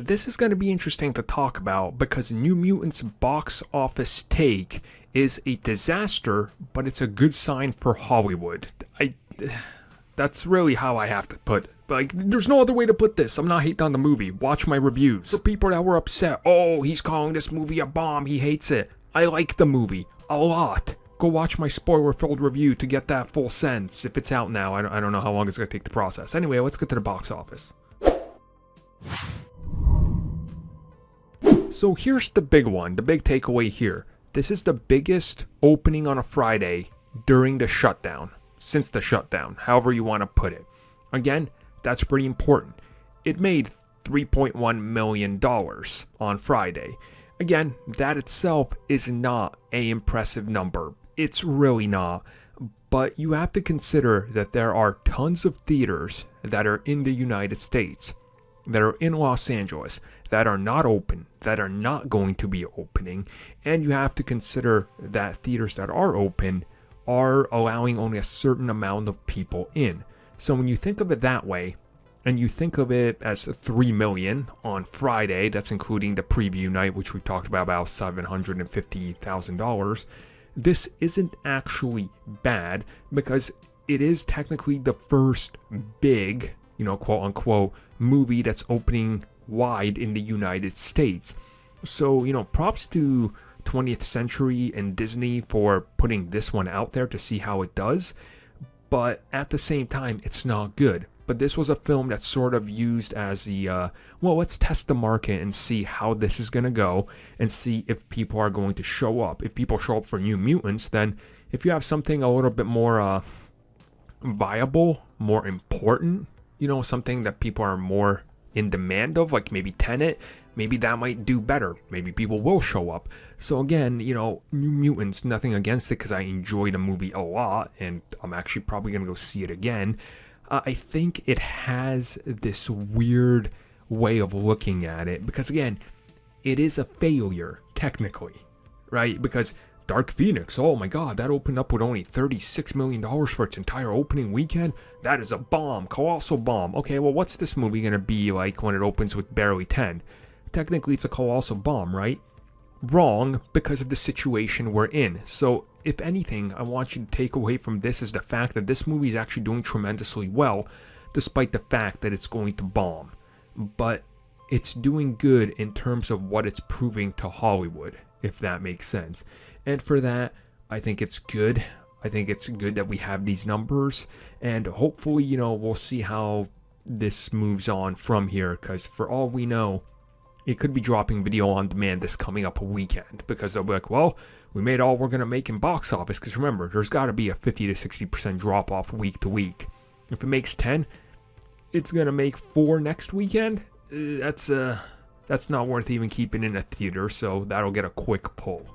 This is going to be interesting to talk about because New Mutants' box office take is a disaster, but it's a good sign for Hollywood. That's really how I have to put it. Like, there's no other way to put this. I'm not hating on the movie. Watch my reviews. For people that were upset, oh, he's calling this movie a bomb, he hates it. I like the movie a lot. Go watch my spoiler-filled review to get that full sense. If it's out now, I don't know how long it's going to take to process. Anyway, let's get to the box office. So here's the big one, the big takeaway here. This is the biggest opening on a Friday during the shutdown, since the shutdown, however you want to put it. Again, that's pretty important. It made $3.1 million on Friday. Again, that itself is not an impressive number. It's really not. But you have to consider that there are tons of theaters that are in the United States, that are in Los Angeles, that are not open, that are not going to be opening, and you have to consider that theaters that are open are allowing only a certain amount of people in. So when you think of it that way, and you think of it as 3 million on Friday, that's including the preview night, which we talked about $750,000, this isn't actually bad because it is technically the first big, quote unquote, movie that's opening wide in the United States. So, props to 20th Century and Disney for putting this one out there to see how it does. But at the same time, it's not good. But this was a film that's sort of used as the, let's test the market and see how this is going to go and see if people are going to show up. If people show up for New Mutants, then if you have something a little bit more viable, more important, something that people are more in demand of, like maybe Tenet, maybe that might do better. Maybe people will show up. So again, New Mutants, nothing against it because I enjoyed the movie a lot and I'm actually probably going to go see it again. I think it has this weird way of looking at it because again, it is a failure technically, right? Because Dark Phoenix, oh my god, that opened up with only $36 million for its entire opening weekend. That is a bomb, colossal bomb. Okay, well, what's this movie going to be like when it opens with barely 10? Technically, it's a colossal bomb, right? Wrong, because of the situation we're in. So, if anything, I want you to take away from this is the fact that this movie is actually doing tremendously well, despite the fact that it's going to bomb. But it's doing good in terms of what it's proving to Hollywood, if that makes sense. And for that, I think it's good. I think it's good that we have these numbers. And hopefully, we'll see how this moves on from here. Because for all we know, it could be dropping video on demand this coming up weekend. Because they'll be like, well, we made all we're going to make in box office. Because remember, there's got to be a 50 to 60% drop off week to week. If it makes 10, it's going to make 4 next weekend. That's not worth even keeping in a theater. So that'll get a quick pull.